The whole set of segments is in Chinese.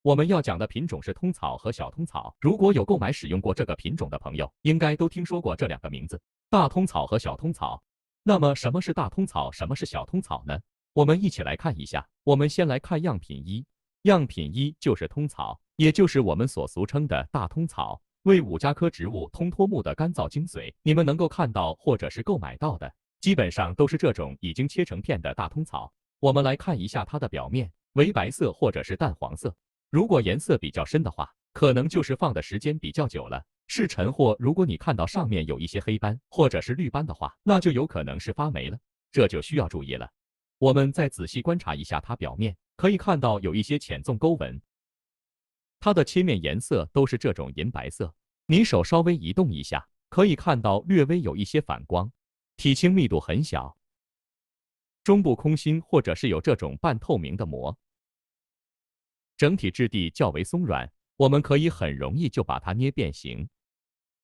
我们要讲的品种是通草和小通草。如果有购买使用过这个品种的朋友，应该都听说过这两个名字：大通草和小通草。那么什么是大通草，什么是小通草呢？我们一起来看一下。我们先来看样品一，样品一就是通草，也就是我们所俗称的大通草，为五加科植物通脱木的干燥精髓。你们能够看到或者是购买到的，基本上都是这种已经切成片的大通草。我们来看一下它的表面为白色或者是淡黄色。如果颜色比较深的话，可能就是放的时间比较久了，是陈货。如果你看到上面有一些黑斑或者是绿斑的话，那就有可能是发霉了，这就需要注意了。我们再仔细观察一下它表面，可以看到有一些浅纵沟纹，它的切面颜色都是这种银白色。你手稍微移动一下，可以看到略微有一些反光，体轻密度很小，中部空心或者是有这种半透明的膜。整体质地较为松软，我们可以很容易就把它捏变形。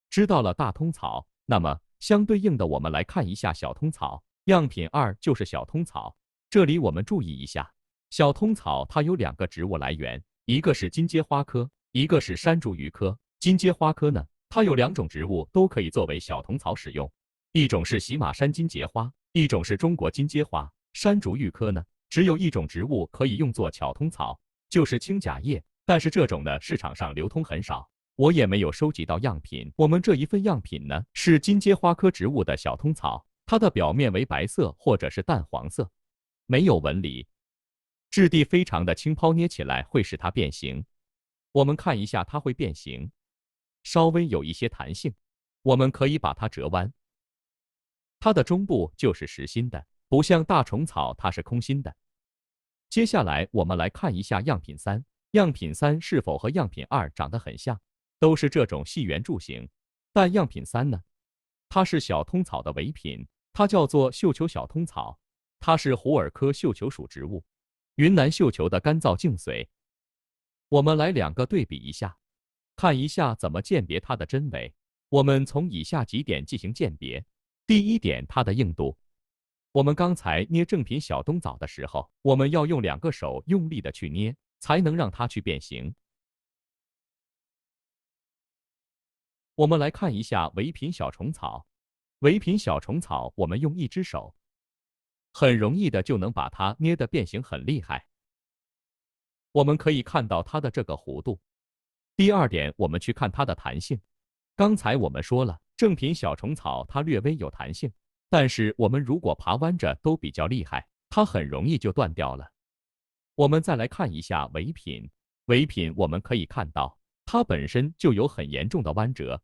知道了大通草，那么相对应的我们来看一下小通草。样品二就是小通草。这里我们注意一下，小通草它有两个植物来源，一个是金阶花科，一个是山竹鱼科。金阶花科呢，它有两种植物都可以作为小通草使用，一种是喜马山金节花，一种是中国金阶花。山竹玉科呢，只有一种植物可以用作巧通草，就是青甲叶，但是这种呢市场上流通很少，我也没有收集到样品。我们这一份样品呢是金阶花科植物的小通草，它的表面为白色或者是淡黄色，没有纹理，质地非常的轻抛，捏起来会使它变形。我们看一下它会变形，稍微有一些弹性，我们可以把它折弯。它的中部就是实心的，不像大虫草它是空心的。接下来我们来看一下样品三，样品三是否和样品二长得很像，都是这种细圆柱形。但样品三呢，它是小通草的伪品，它叫做绣球小通草，它是虎耳科绣球属植物，云南绣球的干燥茎髓。我们来两个对比一下，看一下怎么鉴别它的真伪。我们从以下几点进行鉴别。第一点，它的硬度。我们刚才捏正品小冬枣的时候，我们要用两个手用力的去捏，才能让它去变形。我们来看一下伪品小虫草。伪品小虫草，我们用一只手，很容易的就能把它捏得变形，很厉害。我们可以看到它的这个弧度。第二点，我们去看它的弹性。刚才我们说了，正品小虫草它略微有弹性。但是我们如果爬弯着都比较厉害，它很容易就断掉了。我们再来看一下伪品，伪品我们可以看到它本身就有很严重的弯折，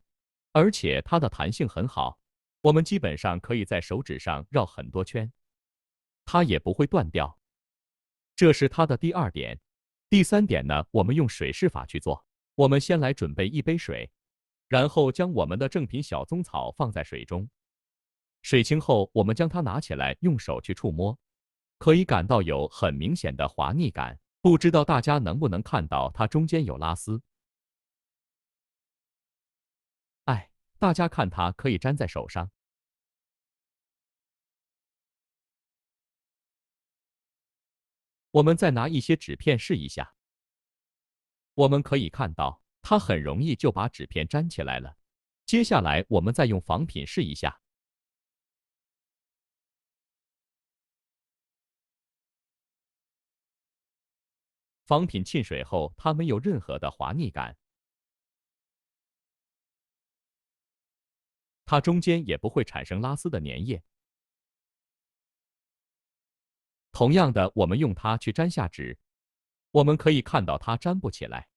而且它的弹性很好，我们基本上可以在手指上绕很多圈，它也不会断掉。这是它的第二点。第三点呢，我们用水试法去做。我们先来准备一杯水，然后将我们的正品小棕草放在水中。水清后，我们将它拿起来，用手去触摸，可以感到有很明显的滑腻感。不知道大家能不能看到它中间有拉丝？哎，大家看它可以粘在手上。我们再拿一些纸片试一下，我们可以看到它很容易就把纸片粘起来了。接下来我们再用仿品试一下。仿品浸水后，它没有任何的滑腻感，它中间也不会产生拉丝的粘液。同样的，我们用它去粘下纸，我们可以看到它粘不起来。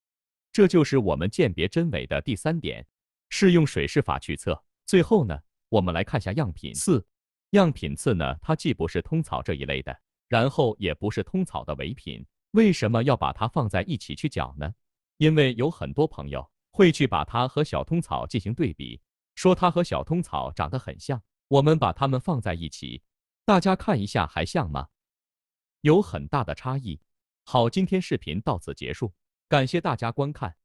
这就是我们鉴别真伪的第三点，是用水试法去测。最后呢，我们来看下样品四。样品四呢，它既不是通草这一类的，然后也不是通草的伪品。为什么要把它放在一起去讲呢？因为有很多朋友会去把它和小通草进行对比，说它和小通草长得很像。我们把它们放在一起，大家看一下还像吗？有很大的差异。好，今天视频到此结束，感谢大家观看。